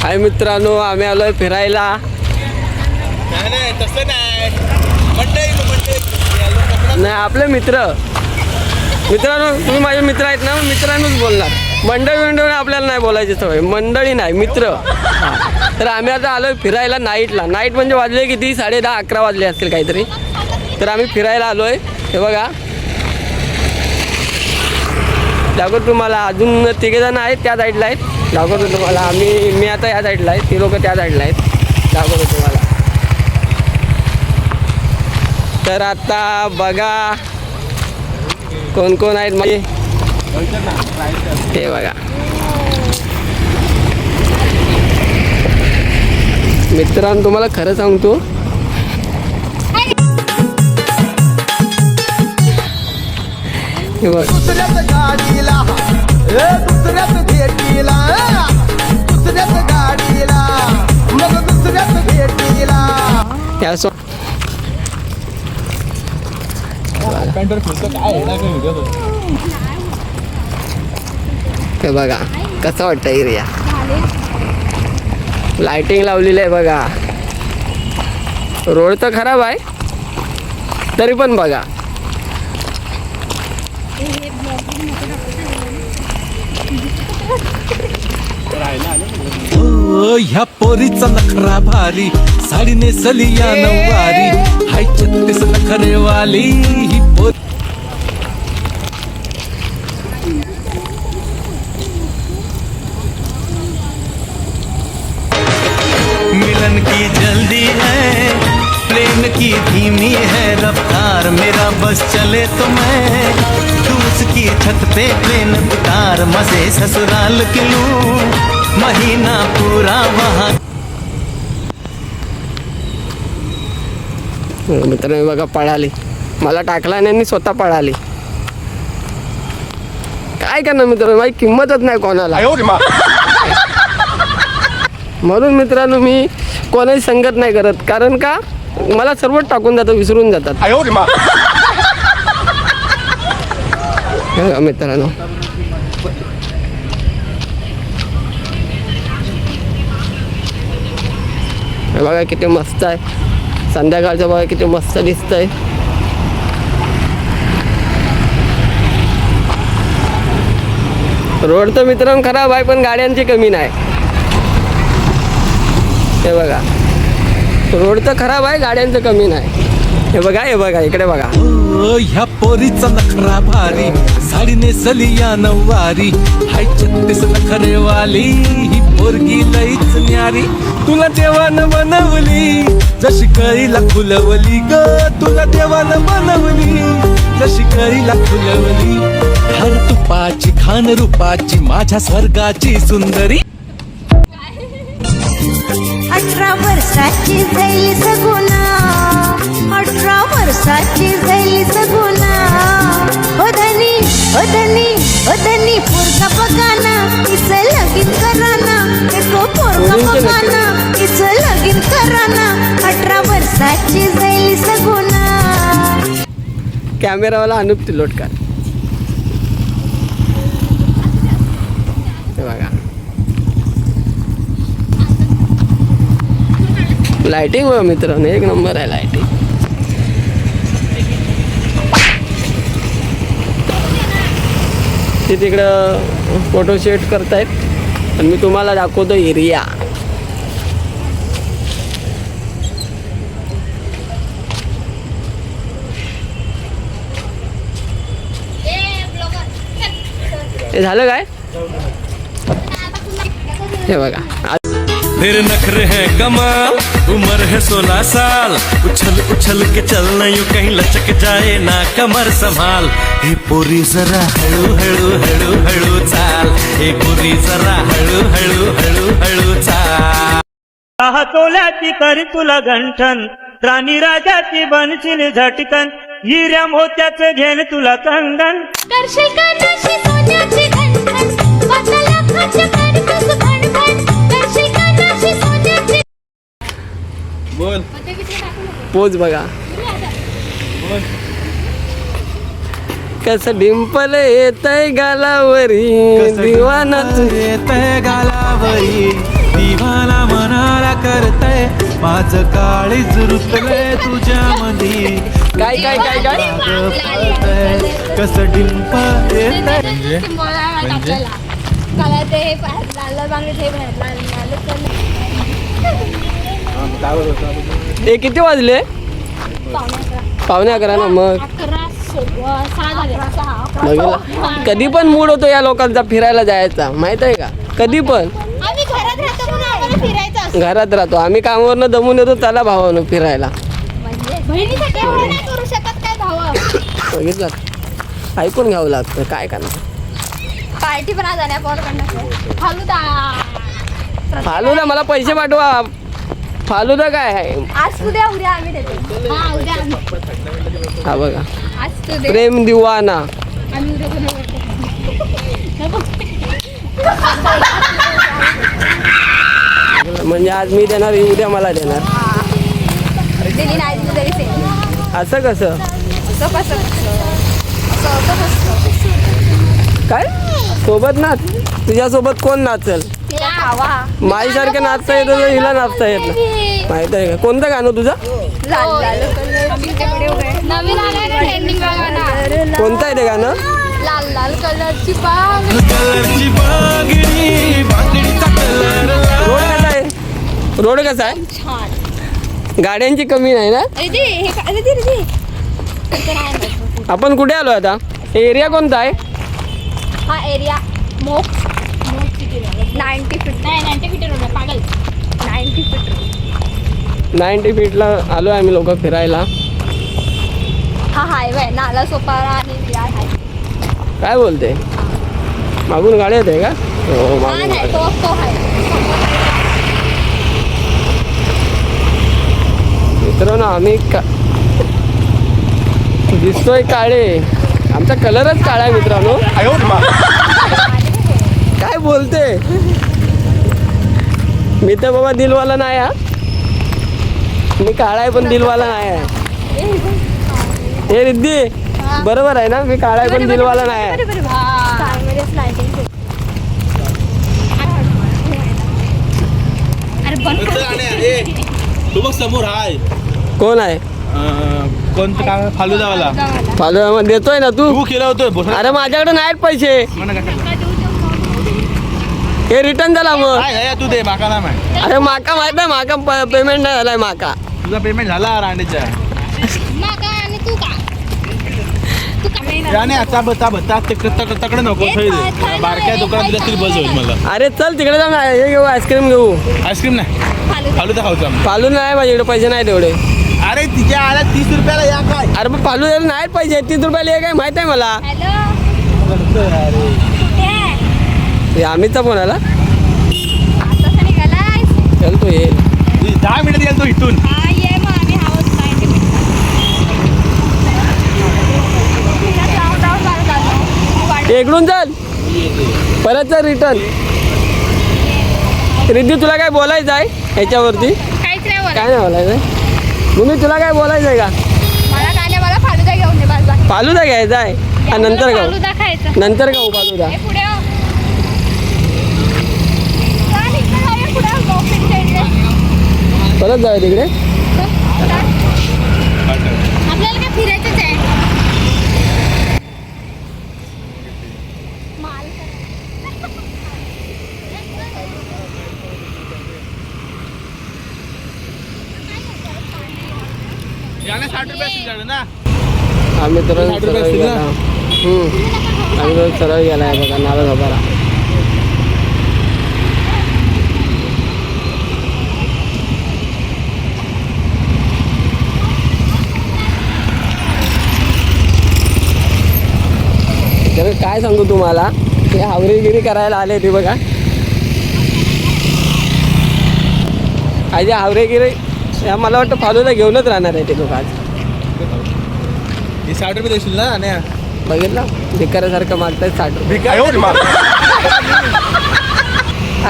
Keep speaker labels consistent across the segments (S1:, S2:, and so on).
S1: हाय मित्रांनो, आम्ही आलोय फिरायला.
S2: नाही तसं नाही,
S1: नाही आपले मित्रांनो, तुम्ही माझे मित्र आहेत ना, मित्रांनोच बोलणार. मंडळी आपल्याला नाही बोलायची सवय, मंडळी नाही मित्र. तर आम्ही आता आलोय फिरायला नाईटला. नाईट म्हणजे वाजले किती, 10:30-11 वाजले असतील काहीतरी. तर आम्ही फिरायला आलोय. हे बघा दाखवतो तुम्हाला. अजून 3 जण आहेत त्या साईडला आहेत. दाखवतो तुम्हाला. मी आता या साईडला आहे, ती लोक त्या साईडला आहेत. दाखवतो तुम्हाला. तर आता बघा कोण कोण आहेत म्हणजे ते बघा. मित्रांनो तुम्हाला खरं सांगतो, हे बघ हे बघा कसं वाटतं एरिया. लाइटिंग लावलेली आहे बघा. रोड तर खराब आहे तरी पण बघा.
S3: ह्या पोरीचा नखरा भारी, साडी नेसली या नऊवारी, हाय 36 नखरेवाली ही पोरी. मिलन की जल्दी है, प्रेम की धीमी है रफ्तार, मेरा बस चले तो मैं उसकी छत पे प्लेन उतार, मजे ससुराल के लूं महीना पूरा वहाँ.
S1: मित्रांनो बघा पळाली, मला टाकला आणि स्वतः पळाली. काय करणार मित्रांनो, माझी किंमतच नाही कोणाला. म्हणून मित्रांनो मी कोणाची संगत नाही करत. कारण का मला सर्वच टाकून जातं, विसरून जातात. मित्रांनो बघा किती मस्त आहे. संध्याकाळचं बघा किती मस्त दिसतंय. रोड तर मित्रांनो खराब आहे पण गाड्यांची कमी नाही. हे बघा रोड तर खराब आहे, गाड्यांचं कमी नाही. हे बघा इकडे बघा.
S3: ह्या पोरीचा नखरा भारी, साडी नेसली या नऊवारी, हाय 36 नखरेवाली ही पोरगी लईच न्यारी. तुला देवानं बनवली जशी कळीला फुलवली ग, तुला देवानं बनवली जशी कळीला फुलवली. हर तुपाची खान रूपाची माझ्या स्वर्गाची सुंदरी.
S4: 18 वर्षाची झाली सगुना, 18 वर्षाची झाली सगुना. ओधनी ओधनी ओधनी पोरगा बघाना, तिचं लगीन कराना. एको पोरगा बघाना, तिचं लगीन कराना. 18 वर्षाची झाली सगुना.
S1: कॅमेरावाला अनुप तिलोटकर. हे बघा लाइटिंग बघा मित्रांनो, एक नंबर आहे लाइटिंग. ते तिकडं फोटो शूट करतायत आणि मी तुम्हाला दाखवतो एरिया. हे झालं काय, हे बघा.
S3: फिर नखरे हैं कमाल, उम्र है 16 साल, उछल उछल के चलना यूं कहीं लचक जाए ना कमर संभाल. हे पोरी जरा हळू हळू हळू हळू चाल, हे पोरी जरा हळू हळू हळू हळू चाल.
S5: 10 तोल्याची करी तुला गंठन, राणी राजाची बनशील झटकन, हिऱ्या मोत्याचं घेन तुला कंगन.
S4: करशील कानाशी सोन्याची गंठन, 5 लाखाची करतोस भणभण. करशील कानाशी सोन्याची.
S2: बोल
S1: पोच बघा कसं डिंपल येतय गालावरी, दिवाना
S3: येतंय गालावरी. सावळी दिवाला मनाला करतय माझं काळीज रुतलंय तुझ्या मधी
S1: काय काय काय काय
S3: कस डिंप येतंय
S1: ते किती वाजले? पावणे 11 ना. मग बघितलं कधी पण मूड होतो या लोकांचा फिरायला जायचा, माहित आहे का? कधी पण
S4: आम्ही घरात राहतो म्हणून आम्हाला फिरायचं असतं.
S1: घरात राहतो आम्ही, कामावरनं दमून येतो, चला भावानं फिरायला.
S4: बहिणीसाठी एवढं नाही करू शकत काय भावा.
S1: बघितलं ऐकून घ्यावं लागतं, काय करणार.
S4: पार्टी पण आज आल्या पोरकडनं फालुदा.
S1: फालुदा मला पैसे पाठवा. फालुदा काय आहे?
S4: आज उद्या आम्ही देतो. हा उद्या आम्ही.
S1: हा बघा
S4: आज तू दे.
S1: प्रेम दिवाना.
S4: आम्ही उद्या बनवतो.
S1: म्हणजे आज मी देणार, उद्या मला देणार.
S4: दिली नाही दिली तरी सेम.
S1: असं कसं
S4: असं कसं असं कसं
S1: काय? सोबत नाच. तुझ्यासोबत कोण नाचल?
S4: तिला खावा.
S1: माझ्यासारखं नाचता येतं तर हिला नाचता येत नाही. माहित आहे का? कोणतं गाणं तुझं?
S4: लाल लाल कलरची नवीन आलाय ना ट्रेंडिंग गाणं.
S1: कोणतं आहे ते गाणं?
S4: लाल लाल कलरची बाग.
S3: कलरची बांगडी बांगडीचा कलर
S1: रोड कसा आहे? रोड कसा आहे?
S4: छान.
S1: गाड्यांची कमी नाही ना?
S4: अरे दे हे का- अरे दे रे दे. इथं नाही ना.
S1: आपण कुठे आलो आता? हे एरिया कोणता आहे?
S4: हा एरिया मोक्स 90 फीट नाही 90 फीट रोड आहे पागल. 90 फीट रोड.
S1: 90 फीटला आलो आम्ही लोक फिरायला.
S4: हा हायवे आहे नाला सोपारा आणि विरार हायवे.
S1: काय बोलते? मागून गाडी येते का? हो
S4: हा
S1: मागून
S4: नाही
S1: गाडी.
S4: तो हायवे.
S1: मित्रांनो आम्ही दिसतोय काळे, आमचा कलरच काळा आहे मित्रांनो. काय बोलते? मी तर बाबा दिलवाला नाही हा. मी काळा आहे पण दिलवाला नाही आहे. हे रिद्धी बरोबर आहे ना? मी काळा आहे पण दिलवाला नाही आहे.
S4: अरे बंद
S2: चल आण्या, ए, तू बघ समोर हाय
S1: कोण आहे?
S2: कोणतं काय फालुदावाला
S1: फालुदा देतोय ना तू?
S2: तू केलं होतं
S1: अरे माझ्याकडे नाहीत पैसे. हे रिटर्न झाला मग.
S2: तू दे माका ना माय
S1: अरे माका माहित नाही, माका पेमेंट नाही झालाय माका.
S2: तुझा पेमेंट झाला रांडेच्या
S4: मागा आणि तू का तू का
S2: राणे आता बता बता तकडे नको थंय बारक्या दुकानात दिल्या तरी बस होईल मला.
S1: अरे चल तिकडे जाऊन हे घेऊ, आईस्क्रीम घेऊ.
S2: आईस्क्रीम नाही फालुदा खाऊचा
S1: फालू नाही माझ्याकडे पैसे नाही तेवढे.
S2: अरे तिच्या आल्या 30 रुपयाला या काय
S1: अरे पण फालू द्यायला नाहीत पैसे. 30 रुपयाला एक आहे माहित आहे मला.
S4: हॅलो कुठे आहे?
S1: हे अमितचा फोन आला.
S4: आता निघालाय.
S1: चल तो येईल.
S2: 10 मिनिटात गेलो तो इथून.
S4: हा ये मग आम्ही हाऊस 90 मिनिट.
S1: इकडून चल परत चल रिटर्न. रिद्धी तुला काय बोलायचं आहे ह्याच्यावरती?
S4: काहीच नाही बोला.
S1: काय नाही बोलायचं? तुम्ही तुला काय बोलायचं आहे का?
S4: मला काय नाही मला फालुदा घेऊन दे बस.
S1: फालुदा घ्यायचा आहे आणि नंतर खाऊ.
S4: फालुदा खायचा.
S1: नंतर खाऊ फालुदा.
S4: हे पुढे हो. चल, इकडे जाऊया पुढे गोपिंच्या इकडे.
S1: परत जाऊया तिकडे.
S4: आपल्याला काय फिरायचंच आहे.
S2: याने 60 रुपये असेल झालं ना.
S1: आम्ही तर
S2: 60 रुपये असतील ना?
S1: आम्ही तर सरळ गेला आहे बघा नाला झोपारा. तर काय सांगू तुम्हाला, ते हावरेगिरी करायला आले ते बघा. आज हावरेगिरी मला वाटतं फालुदा घेऊनच राहणार आहे ते लोक आज.
S2: हे 60 रुपये देशील ना आण्या.
S1: बघितलं भिकाऱ्यासारखं मागतायत 60 रुपये.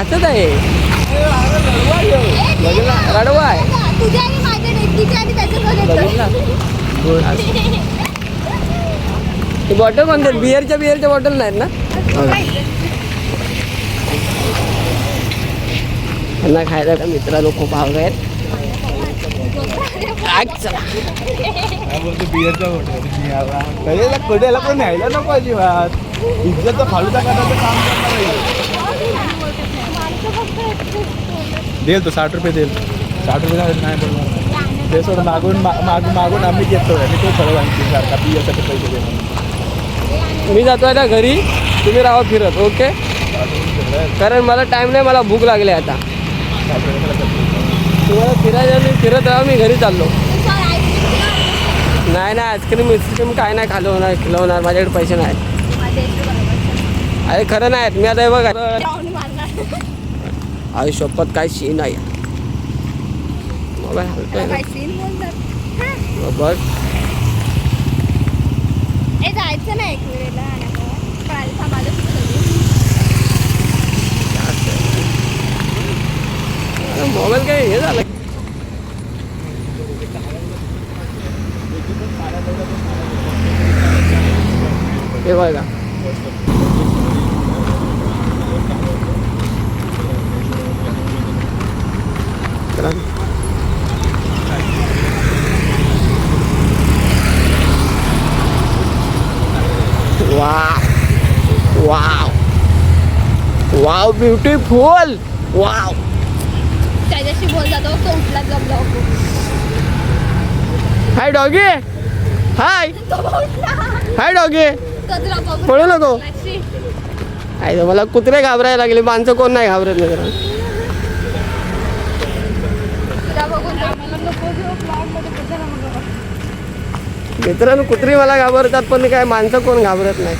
S1: असंच आहे. बघितलं रडवा आहे.
S4: तुझ्या आणि माझ्या तिच्या आणि त्याच्या
S1: बघितलं ही बॉटल कोणत्या? बिअरच्या बॉटल नाहीत ना? त्यांना खायला तर मित्रांनो खूप आवडत आहेत. चला
S2: काय बोलतो बिअरचा फोटो कडेला पण न्यायला नको अजिबात. इज्जतचा फालुदा करायचं काम करणार देईल तो 60 रुपये देईल. 60 रुपये नाही बोलणार ते सोडून मागून आम्ही घेतो आणि तो सगळं आणखी सारखा बिअरसाठी पैसे देणार.
S1: मी जातोय आता घरी, तुम्ही राहा फिरत. ओके, कारण मला टाईम नाही, मला भूक लागली आता. तुम्हाला फिरायचं, मी फिरत राहा, मी घरी चाललो. नाही आईस्क्रीम विस्क्रीम काय नाही खिलवणार माझ्याकडे पैसे नाहीत. अरे खरं नाहीत. मी आता हे बघा आई शपथ काय सीन आहे. मोबाईल हलतोय ना. बघ
S4: जायचं नाही एक वेळेला
S1: मोबाईल काय हे झालं. हे बघा वाव ब्युटिफुल. वाव
S4: त्याच्याशी बोल जातो तो उठला जमला.
S1: हाय डॉगी. हाय हाय डॉगी. पळू नको. आहे मला कुत्रे घाबरायला लागले, माणसं कोण नाही घाबरत नाही. मित्रांनो कुत्री मला घाबरतात, पण काय माणसं कोण घाबरत नाही.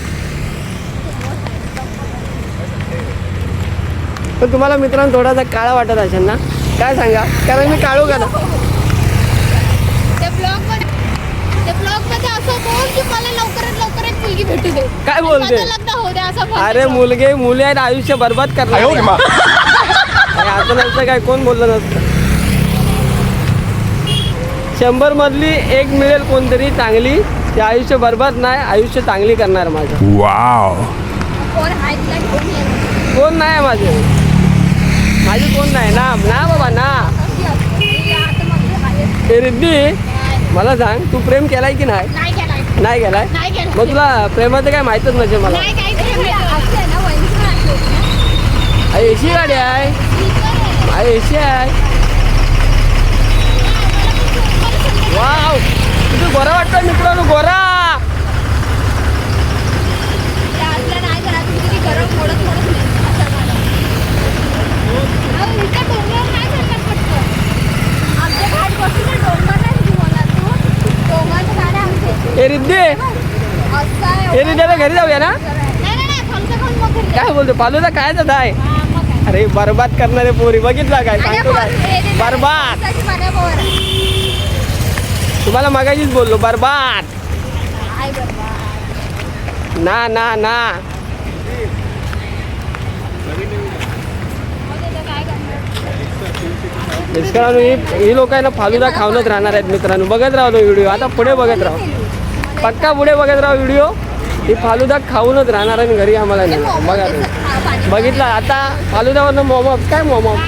S1: पण तुम्हाला मित्रांनो थोडासा काळा वाटत असेल ना, काय सांगा, कारण मी काळू का ना. काय बोलते. अरे मुली आहेत, आयुष्य बरबाद करणार. असं नसतं काय, कोण बोललं नसतं. 100 मधली 1 मिळेल कोणतरी चांगली, ते आयुष्य बरबाद नाही, आयुष्य चांगली करणार माझं.
S2: वाव
S1: कोण नाही माझी कोण नाही ना बाबा ना. ए रिद्धी, मला सांग, तू प्रेम केलाय की नाही. नाही केलाय. मग तुला प्रेमाचं काय माहितच नसेल मला. एसी गाडी आहे, एसी आहे. वाव तुझं गोरा वाटतं मित्रांनो, गोरा. रिद्धी घरी जाऊया ना. काय बोलतो, फालुदा खायचं आहे. अरे बरबाद करणारे पोरी बघितला काय सांगतो काय, बरबाद. तुम्हाला मगाशीच बोललो, बरबाद ना ना ना. मित्रांनो ही लोक आहे ना फालुदा खाऊनच राहणार आहेत मित्रांनो. बघत राहा तो व्हिडिओ, आता पुढे बघत राहा, पक्का पुढे बघत राहा व्हिडिओ. ही फालुदा खाऊनच राहणार आणि घरी आम्हाला नाही. बघा बघितला आता फालुदावरनं मोमोज. काय मोमोज.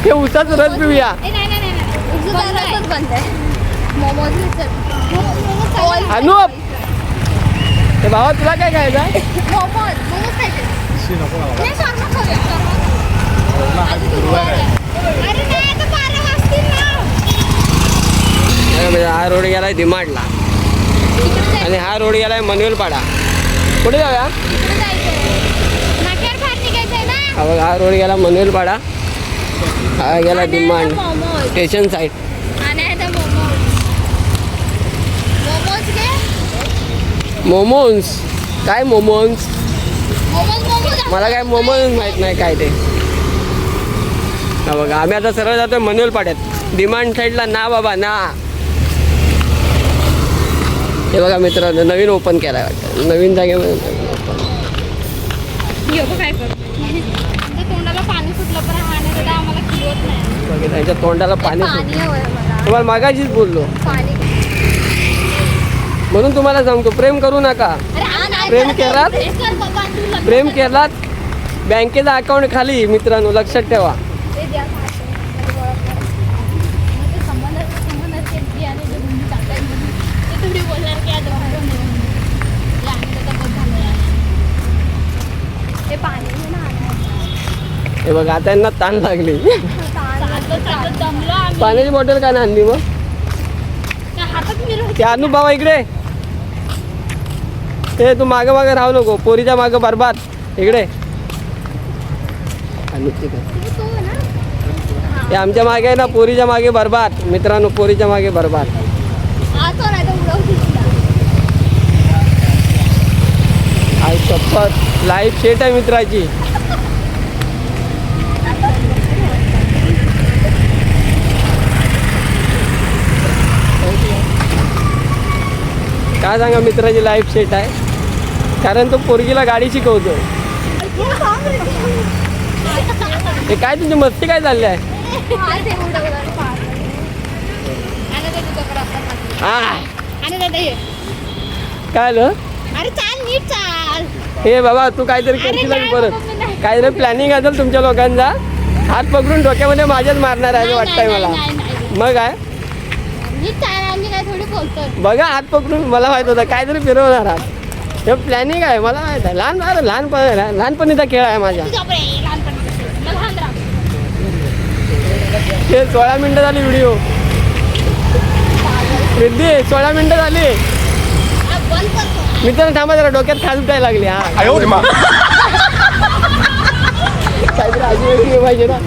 S1: हे उसाचं रस पिऊया. अनुप ते भावा तुला काय खायचं आहे. हा रोड गेलाय डिमांडला आणि हा रोड गेलाय मनवेलपाडा. कुठे जाऊया. हा बघा हा रोड गेला मनवेलपाडा, हा गेला डिमांड स्टेशन साईड. मोमोज काय मोमोज. मला काय मोमोज माहित नाही काय ते. हा बघा आम्ही आता सरळ जातोय मनवेलपाड्यात, डिमांड साईडला ना बाबा ना. हे बघा मित्रांनो नवीन ओपन केलाय वाटतं, नवीन जागेमध्ये ओपन.
S4: तोंडाला पाणी सुटलं पण आम्हाला खिलवत नाही.
S1: त्यांच्या तोंडाला पाणी सुटलं. तुम्हाला मागाशीच बोललो म्हणून तुम्हाला सांगतो, प्रेम करू नका. प्रेम केलात
S4: हे कर बाबा, तू लग्न
S1: प्रेम
S4: कर.
S1: केलात बँकेचा अकाउंट खाली मित्रांनो लक्षात ठेवा.
S4: ते द्या खायचं. कधी ओळखणार. मग ते संबंधाचे बियाणे जे गुंडी टाकायचे म्हणून ते तुम्ही बोलणार की आज बरोबर नाही म्हणून. या आणि त्याचा बस झाला. हे पाणी आहे ना आणायचं.
S1: हे बघा आता यांना ताण लागली.
S4: चालत दमलो आम्ही.
S1: पाण्याची बॉटल काय नाही आणली मग
S4: त्या हातात मिरव.
S1: ते आणू बाबा इकडे. ते तू मागं मागं राहू नको पोरीच्या मागं बरबाद इकडे. आणू ते काय.
S4: तू ना
S1: हे आमच्या मागे आहे ना पोरीच्या मागे बरबाद मित्रांनो पोरीच्या मागे बरबाद.
S4: आतो नाही तर उडवतील तुला.
S1: आई शपथ लाईफ शेट आहे मित्राची. काय सांगा मित्राची लाईफ सेट आहे कारण तो पोरगीला गाडी शिकवतो. हे काय तुमची मस्ती काय चालली आहे. काय आलं
S4: अरे चाल नीट चाल.
S1: हे बाबा तू काहीतरी करशील
S4: काय
S1: परत
S4: बाबा, नाही.
S1: काहीतरी प्लॅनिंग असेल तुमच्या लोकांचा. हात पकडून डोक्यामध्ये माझ्याच मारणार आहे असं वाटतंय मला. मग काय
S4: नीट चाल. आम्ही काय थोडी बोलतोय.
S1: बघा हात पकडून मला माहित होतं काहीतरी फिरवणार आहात. हे प्लॅनिंग आहे मला माहित आहे. लहानपणीचा खेळ आहे माझ्या.
S4: तुझ्या बरे लहानपणी लहान राहा.
S1: ते 16 मिनिटं झाली व्हिडिओ. रिद्धी 16 मिनिटं झाली.
S4: बंद करतो.
S1: मित्रांनो थांबा जरा डोक्यात खास उठायला लागली. हा काहीतरी आजी पाहिजे ना.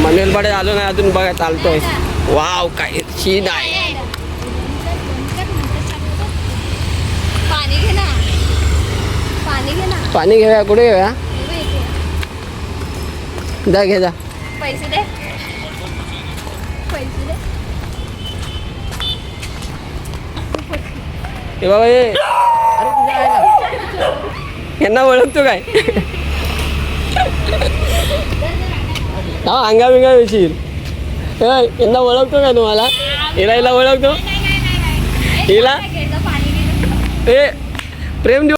S1: मनेलपाडे आलो नाही अजून बघा चालतोय. वाव काय शीन आहे.
S4: पाणी घे ना. पाणी घे ना.
S1: पाणी घेऊया कुठे घेऊया जा घे जा.
S4: पैसे दे. पैसे दे.
S1: हे बाबा हे अरे तुझ्या आईला. यांना ओळखतो काय अंगा बिंगा येशील. यांना ओळखतो काय तुम्हाला. हिला ओळखतो हिला.
S4: पाणी घे.
S1: हे प्रेम देऊ.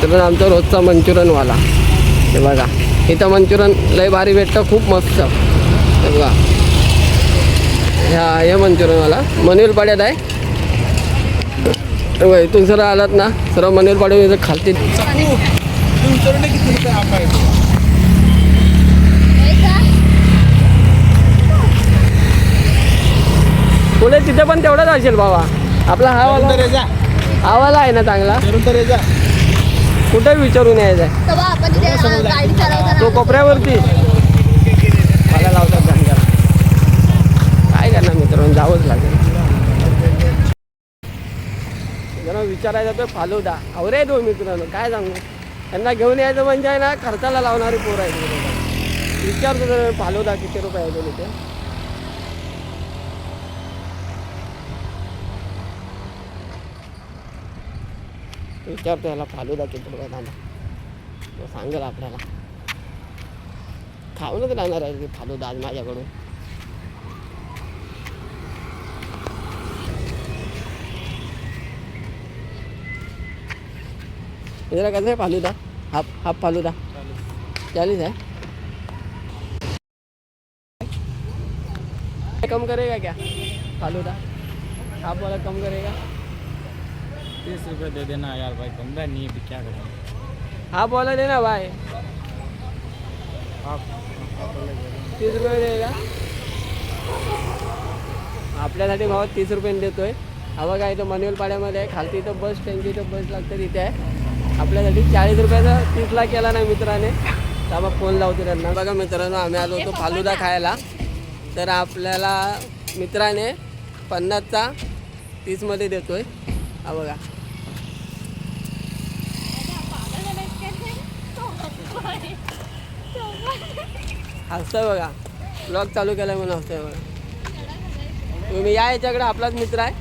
S1: तर आमचा रोजचा मंचुरियनवाला हे बघा इथं मंचुरियन लय भारी भेटतं खूप मस्त. हे बघा हे मंचुरियनवाला मनेलपाड्यात आहे. बघा इथून सर आलात ना सर्व मनेलपाड्यात इथं खालती. पुढे तिथे पण तेवढाच असेल बाबा. आपला हा वाला आहे ना चांगला. कुठे विचारून यायचं आहे
S4: तेव्हा आपण तिथे गाडी चालवताना
S1: तो कोपऱ्यावरती मला लावतात गांजाला. काय करणार मित्रांनो जावंच लागेल. जरा विचारायचं तर फालुदा अवरे दो मित्रांनो काय सांगू. त्यांना घेऊन यायचं म्हणजे आहे ना खर्चाला लावणारी पोरं आहे. विचारतो तर फालुदा किती रुपये आहे तो तिथे. विचारतो याला फालुदा किती रुपये थांबा तो सांगेल आपल्याला. खाऊनच राहणार आहे की फालुदा आज माझ्याकडून. जरा कसं आहे फालुदा हाफ फालुदा 40 है. कम करेगा क्या फालुदा हाफ वाला कम करेगा.
S2: 30 रुपये दे देना यार भाई कम नहीं है क्या करें.
S1: हाफ वाला देना भाई.
S2: आप
S1: 30 रुपये देगा. आपल्यासाठी भावात 30 रुपये देतोय. हा बघा इथं मनेलपाड्यामध्ये आहे खालती इथं बस स्टँडची इथं बस लागते तिथे आहे. आपल्यासाठी 40 रुपयाचा 30ला केला नाही मित्राने. तर आपण फोन लावतो त्यांना. बघा मित्रांनो आम्ही आलो होतो फालुदा खायला. तर आपल्याला मित्राने 50चा 30मध्ये देतोय. हा बघा हसतोय बघा ब्लॉग चालू केलाय म्हणून हसतोय बघा. तुम्ही या याच्याकडे आपलाच मित्र आहे.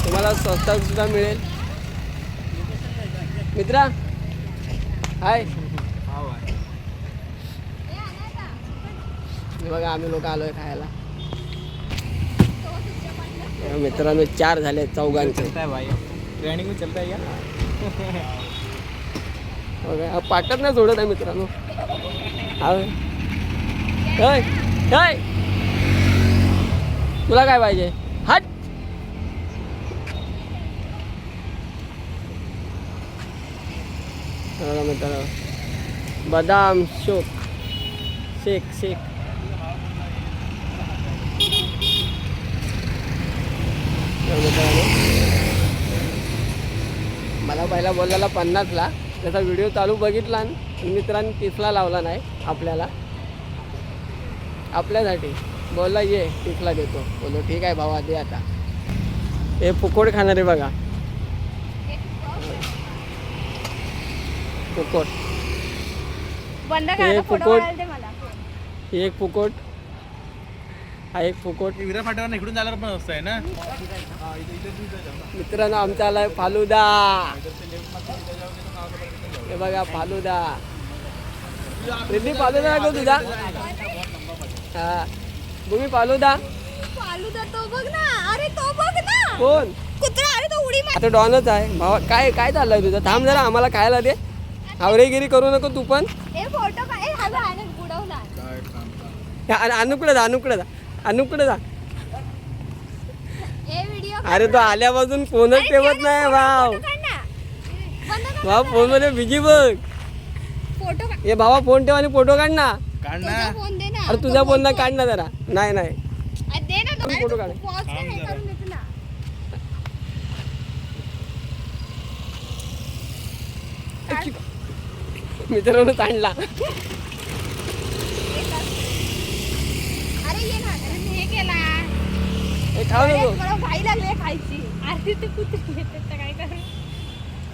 S1: तुम्हाला स्वस्तात सुद्धा मिळेल. मित्रा हाय हे बघा आम्ही लोक आलोय खायला. मित्रांनो 4 झाले चौघांचे.
S2: ट्रेनिंग में चलता है क्या?
S1: बघा पाकत नाही सोडत आहे मित्रांनो. हाय हाय तुला काय पाहिजे? हट. बघा मित्रांनो बदाम शेक मला पहिला बोललेला 50ला, त्याचा व्हिडिओ चालू बघितला आणि मित्रांनी 30ला लावला नाही आपल्यासाठी बोलला ये 30ला देतो. बोलो ठीक आहे भावा दे. आता हे फुकोट खाणारे बघा, फुकोट.
S4: बंद
S1: हे
S4: करा फोटो
S1: फुकट.
S4: काढायला दे मला.
S1: हे एक फुकोट, हा एक फुकोट.
S2: विरा फाट्यावर इकडून जायला पण असतं आहे ना.
S1: मित्रांनो आमचा आलाय फालुदा. हे बघा फालुदा. रिद्धी फालुदा नको तुझा. हा भूमी फालुदा.
S4: फालुदा तो बघ ना. अरे तो बघ ना.
S1: कोण?
S4: कुत्रा. अरे तो उडी मार.
S1: आता डॉनच आहे भावा. काय चाललंय तुझं? थांब जरा आम्हाला खायला दे. हावरेगिरी करू नको तू पण.
S4: ए फोटो का ए हा बघ बुडवला.
S1: अनुकडे जा.
S4: ए व्हिडिओ
S1: अरे तो आल्यापासून फोनच ठेवत नाही भाव.
S4: काढ ना. बंद कर.
S1: भाव फोन मध्ये बिजी बघ.
S4: फोटो काढ.
S1: हे भावा फोन ठेव आणि फोटो काढ ना.
S4: तुझा फोन दे ना.
S1: अरे तुझा फोन ना काढ ना जरा. नाही
S4: अरे दे ना तो.
S1: फोटो काढ.
S4: पॉज कर हे करून देतो ना.
S1: मित्रांनो काढला.
S4: अरे ये ना. अरे हे केला.
S1: हे खाऊ
S4: अरे
S1: नको.
S4: मला घाई लागली खायची. अरे ते कुत्रे येतात तर काय करू.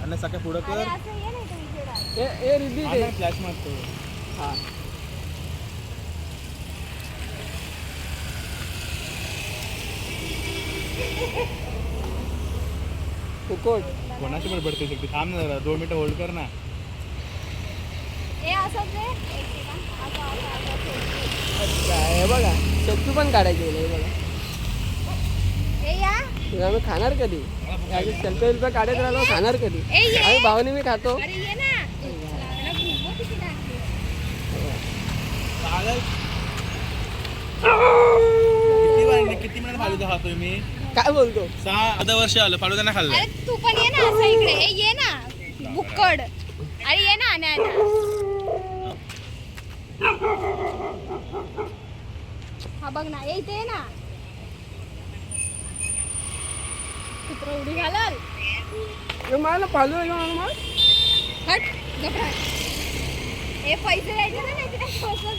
S2: आणि सकाळ पुढं
S4: अरे
S2: कर.
S4: असं ये नाही का इकडे.
S1: हे रिद्धी दे.
S2: फ्लॅश मारतो.
S1: हा फुकोट.
S2: कोणाशी पण पडते शकते. थांब ना जरा 2 मिनिटं होल्ड कर ना.
S4: ए असं दे. एक सेकंद. असं.
S1: अच्छा हे बघा शक्ती पण काढायची हे बघा.
S4: ए या.
S1: तुला आम्ही खाणार कधी? सेल्फी काढत राहिलो खाणार कधी?
S4: ए ये.
S1: आम्ही भावने मी खातो.
S4: अरे ये ना. लागला खूप किती लागली.
S2: किती मिनिट फालुदा खातोय मी?
S1: काय बोलतो?
S2: 6 वर्ष आलं फालुदा नाही खाल्लं.
S4: अरे तू पण ये ना असं इकडे. ए ये ना. बुक्कड. अरे ये ना आण्या. हा बघ ना. ए इथे ये ना. कुत्रा उडी घालल.
S1: हे मला फालू आहे का मग?
S4: हट. गप्पा. ए पैसे द्यायचे ना नाही तिथे फसत.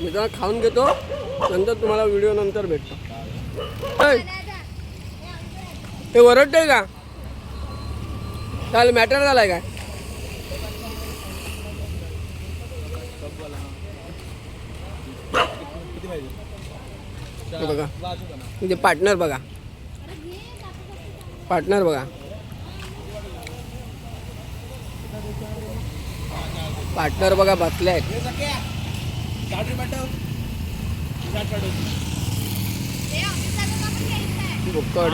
S1: मी तुला खाऊन घेतो नंतर तुम्हाला व्हिडिओ नंतर भेटतो. ऐ, ते ओरडतंय का? चालेल मॅटर झालाय काय? हे बघा म्हणजे पार्टनर बघा. पार्टनर बघा. पार्टनर बघा बसले आहेत. बुक्कड.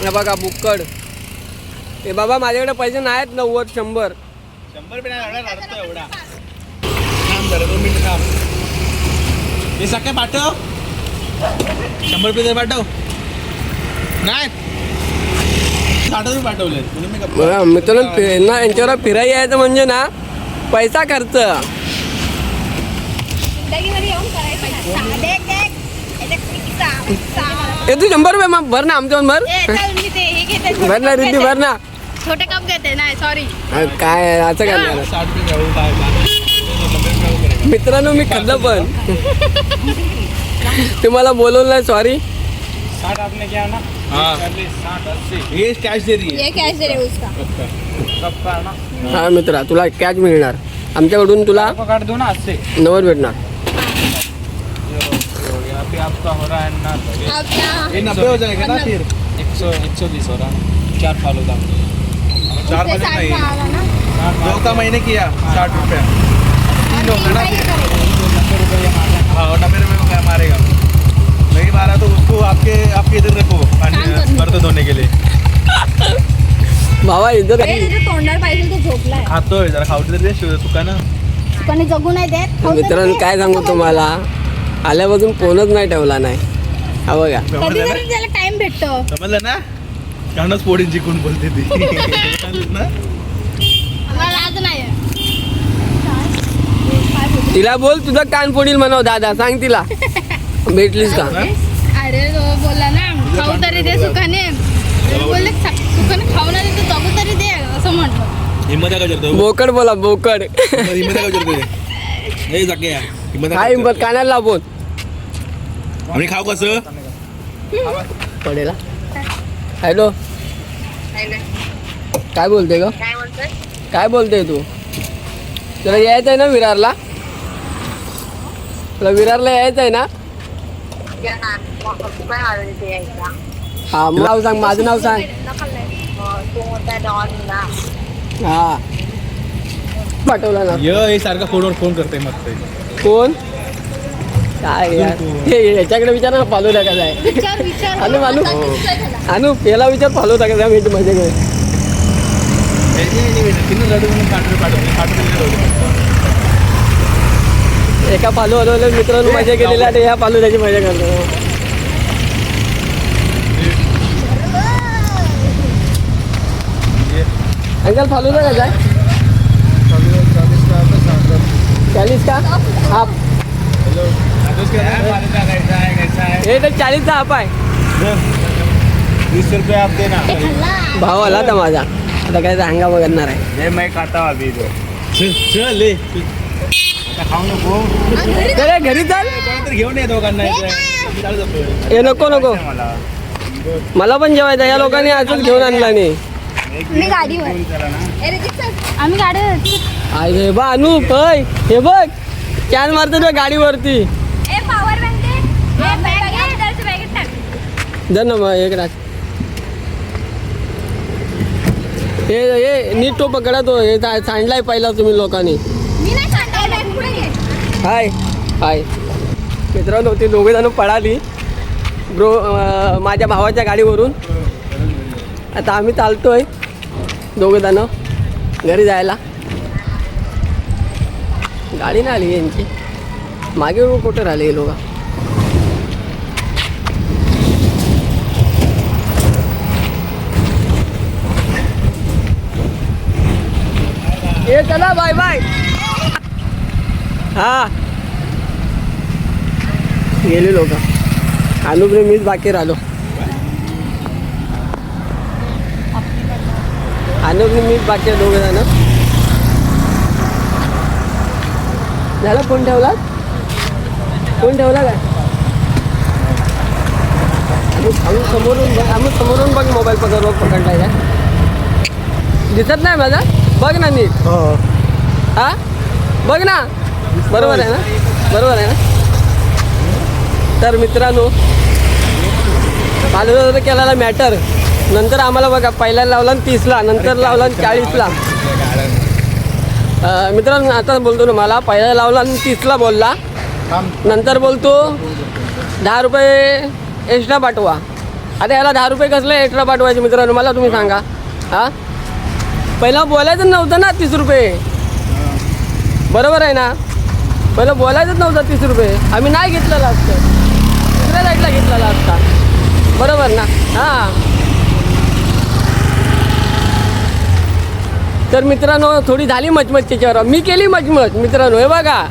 S1: हे बघा बुक्कड. हे बाबा माझ्याकडे पैसे नाहीत 90 100.
S2: 100 रुपये नाही लागला एवढा. थांब जरा 2 मिनिटं थांब. हे सकाळ पाठव. 100 रुपये पाठव. नाही 60 रुपये पाठवले.
S1: बघा मित्रांनो ना यांच्यावर फिरायला यायचं म्हणजे ना पैसा खर्च.
S4: जिंदगीमध्ये येऊन करायचं. देख याच्यात पिझ्झा.
S1: हे तू 100 रुपये मग भर ना आमच्यावर भर.
S4: ए चल मी ते हे घेते.
S1: भर ना रिद्धी भर ना.
S4: छोटे कप घेते. नाही सॉरी.
S1: काय असं काय झालं?
S2: 60 रुपये घेऊ काय
S1: मित्रांनो मी खाल्लं पण तुम्हाला बोलवलं नाही सॉरी.
S2: 60 आपने क्या ना. हाँ 60 80 ये कैश दे रही है.
S4: ये कैश दे रहे उसका.
S2: सबका ना.
S1: हा मित्रा तुला कॅश मिळणार आमच्याकडून. तुला
S2: काट दो ना 80.
S1: 90 भेटणार.
S2: यहाँ पे आपका हो रहा है ना.
S4: अब यहाँ
S2: ये 90 हो जाएगा ना फिर. 120 हो रहा. 4 फालूदा. 4
S4: उससे
S2: महीने
S4: 60
S2: नहीं
S4: में आएगा ना
S2: 2 का महीने किया 60 रुपया
S4: और
S2: 3 होगा ना
S4: 3 का ही करेगा।
S2: हाँ 90 रुपये में क्या मारेगा नहीं मारा तो उसको आपके इधर रखो
S4: करने।
S2: बर्तन धोने के लिए
S1: भावा इथं
S4: ए,
S1: काही
S4: त्याच्या तोंडावर पाहिजे तो झोपलाय
S2: खातोय जरा खाऊ दे सुका ना
S4: कोणी जगू नाही देत खाऊ तरी
S1: मित्रांनो
S4: दे.
S1: काय सांगू तुम्हाला आल्यापासून फोनच नाही ठेवला नाही हा बघा
S4: कधी तरी त्याला टाइम भेटतो
S2: समजलं ना कारणच पोडीन जिंकून बोलते ती समजलं ना
S4: मला लाज नाही काय बोलते?
S1: तिला बोल तुझं कान फोडील म्हणाव दादा सांग तिला भेटलीस का
S4: अरे तो बोलला ना खाऊ तरी दे सुखाने बोलले सुखाने खाऊ नाही दे जगू तरी दे असं म्हटलं
S2: हिम्मत काय करतो
S1: बोकड बोला बोकड
S2: हिम्मत काय करतो हे जाके या हिम्मत
S1: काय हिंमत कानाला लावून
S2: आम्ही खाऊ कसं
S1: पडेला हॅलो काय बोलते ग काय बोलते तू तुला यायचं आहे ना विरारला तुला विरारला यायचं आहे ना हा मग नाव सांग माझं नाव सांग हा पाठवला ना
S2: हे सारखा फोनवर फोन करते मग
S1: कोण काय यार हे याच्याकडे विचार ना फॉलो टाकायचा आहे
S4: विचार विचार
S1: अनु, अनु.
S4: आता दिसतोय त्याला.
S1: अनु याला विचार फॉलो टाकायचा मी मजा घे एका फालू हरवल्या मित्रांनो मजा केलेल्या आणि ह्या फालू त्याची मजा करतो अंकल फालू का काय 40 का हाफ हे तर 40चा हाफ आहे
S2: 20 रुपये आप देना
S4: ए, खाल्ला.
S1: भाव आला तर माझा आता काय हंगामा करणार आहे
S2: ये मैं खाता हूँ अभी तो चल ले खाऊ नको
S4: आ, घरी जा.
S1: चल घरी चाल
S2: कोणतरी घेऊन ये दोघांना
S1: हे नको नको
S2: मला
S1: मला पण जेवायचं या लोकांनी असंच घेऊन आणला नाही
S4: मी गाडीवर ए, रे, चल. आम्ही गाडीवर
S1: हे बा अनु पै हे बघ कॅन मारतो तुझ्या गाडीवरती
S4: ए पॉवर बँक दे ए बॅग घे त्याचं बॅगेत टाक
S1: दर ना मग एक रात हे नीट तो पकडा तो हे सांडलाय पहिला तुम्ही लोकांनी
S4: मी नाही सांगता बॅग पुढे घे
S1: हाय हाय मित्रांनो ती दोघे जण पळाली ब्रो माझ्या भावाच्या गाडीवरून आता आम्ही चालतोय दोघे जण घरी जायला गाडी नाही आली यांची मागे कुठे राहिले हे लोक ये चला बाय बाय हा गेले लोक अनुपने मीच बाकी राहिलो अनुपने मीच बाकी आहे दोघे जण झाला फोन ठेवला फोन ठेवला काय आम्ही समोरून बघ आम्ही समोरून बघ मोबाईल पकडलाय का दिसत नाही माझा बघ ना नीट हा बघ ना बरोबर आहे ना बरोबर आहे ना तर मित्रांनो माझं केलेला मॅटर नंतर आम्हाला बघा पहिला लावला 30ला नंतर लावला 40ला मित्रांनो आता बोलतो ना मला पहिला लावला 30ला बोलला नंतर बोलतो 10 रुपये एक्स्ट्रा पाठवा आता याला 10 रुपये कसले एक्स्ट्रा पाठवायचे मित्रांनो मला तुम्ही सांगा हां पहिला बोलायचं नव्हतं ना 30 रुपये बरोबर आहे ना पहिलं बोलायचंच नव्हतं 30 रुपये आम्ही नाही घेतलेलं असतं दुसऱ्या साईडला घेतलेला असता बरोबर ना हां तर मित्रांनो थोडी झाली मचमच त्याच्यावर मी केली मचमच मित्रांनो हे बघा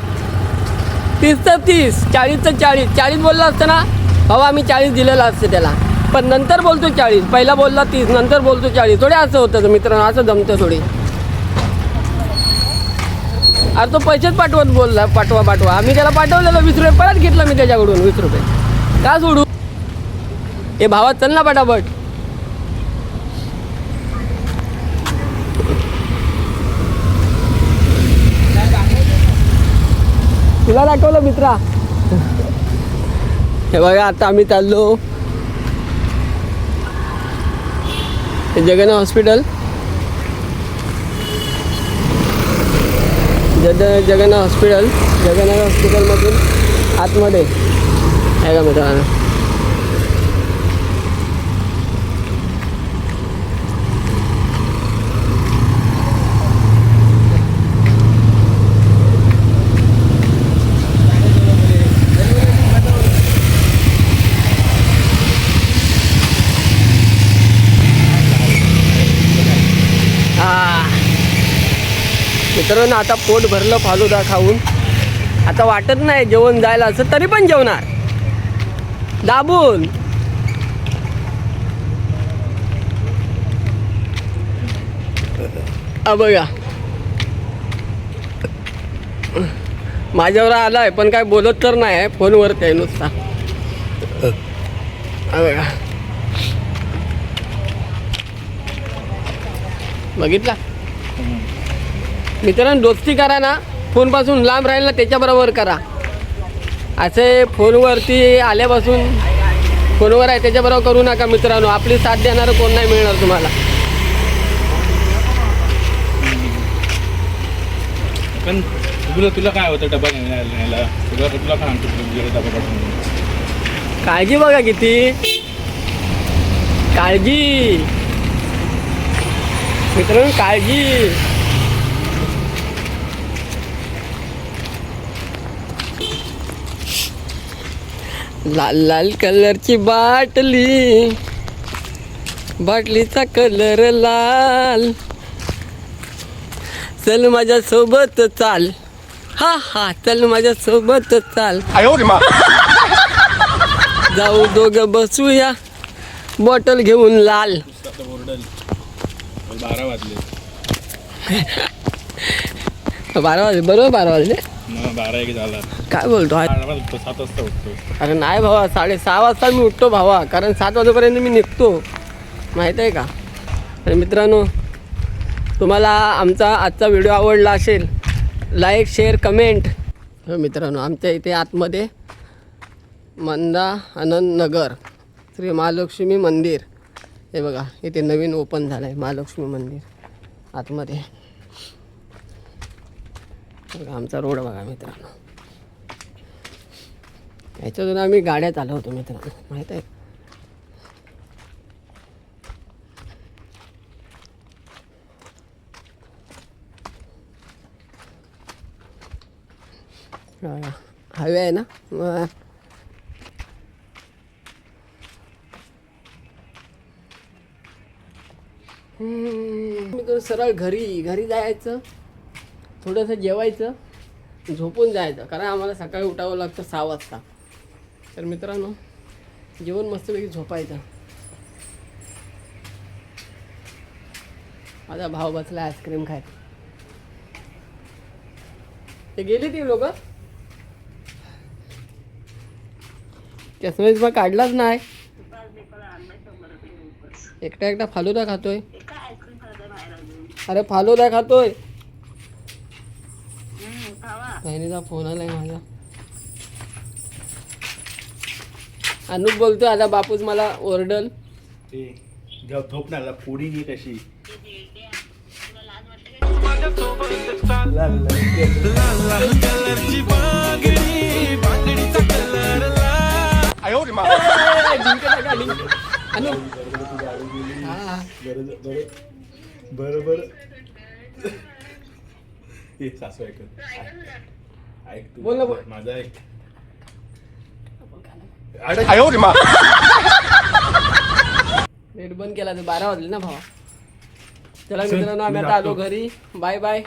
S1: 30 तर 30 40 तर 40 बोलला असतं ना बाबा आम्ही 40 दिलेलं असतं त्याला पण नंतर बोलतो 40 पहिला बोलला 30 नंतर बोलतो 40 थोडे असं होतं मित्रांनो असं जमतं थोडी अरे तो पैसेच पाठवत बोलला पाठवा आम्ही त्याला पाठवलेलं 20 रुपये परत घेतलं मी त्याच्याकडून 20 रुपये का सोडू हे भावा चल ना पटापट तुला दाखवलं मित्रा हे बघा आता आम्ही चाललो जगन्नाथ हॉस्पिटल जगन्नाथ हॉस्पिटलमधून आतमध्ये आहे का मित्रांनो. मित्रांनो आता पोट भरलं फालुदा खाऊन. आता वाटत नाही जेवण जायला असं, तरी पण जेवणार दाबून. बघा माझ्यावर आलाय पण काय बोलत तर नाही आहे, फोनवरती आहे नुसता. बघा बघितला मित्रांनो. दोस्ती करा ना, फोनपासून लांब राहील ना त्याच्याबरोबर करा. असे फोनवरती आल्यापासून फोनवर आहे त्याच्याबरोबर करू नका मित्रांनो. आपली साथ देणारं कोण नाही मिळणार तुम्हाला.
S2: पण तुला काय होतं डबा न्यायला? तुला काय सांगतो डबा पाठवून?
S1: काळजी बघा किती काळजी मित्रांनो, काळजी. लाल लाल कलरची बाटलीचा कलर लाल. चल माझ्या सोबत चाल, हा चल माझ्या सोबत चाल. जाऊ दोघं बसूया बॉटल घेऊन लाल.
S2: 12 वाजले.
S1: 12 वाजले बरोबर. 12 वाजले
S2: 12-1 झाला.
S1: काय बोलतो?
S2: 7 वाजता उठतो.
S1: अरे नाही भावा, 6:30 वाजता मी उठतो भावा, कारण 7 वाजेपर्यंत मी निघतो, माहीत आहे का. आणि मित्रांनो तुम्हाला आमचा आजचा व्हिडिओ आवडला असेल, लाईक शेअर कमेंट. मित्रांनो आमच्या इथे आतमध्ये मंदा आनंद नगर श्री महालक्ष्मी मंदिर हे बघा, इथे नवीन ओपन झालं आहे महालक्ष्मी मंदिर आतमध्ये. बघा आमचा रोड बघा मित्रांनो. याच्यातून आम्ही गाड्यात आलो होतो मित्रांनो, माहीत आहे. हायवे आहे ना. मी तर सरळ घरी जायचं, थोडंसं जेवायचं, झोपून जायचं, कारण आम्हाला सकाळी उठावं लागतं 6 वाजता. तर मित्रांनो जेवण मस्तपैकी झोपायचं. माझा भाव बसला आईस्क्रीम खायला. ते गेली ती लोक, चष्मेच काढलाच नाही. एकटा फालुदा खातोय. अरे फालुदा खातोय. बहिणीचा फोन आलाय माझा. अनुप बोलतोय आता बापूच मला ओरडल.
S2: झोप ना पुडी घे कशी. बरोबर. सासू ऐक तू
S1: बोल ना.
S2: माझा ऐक.
S1: नेट बंद केला तर 12 वाजले ना भावा. चला मित्रांनो आम्ही आता आलो घरी. Bye bye.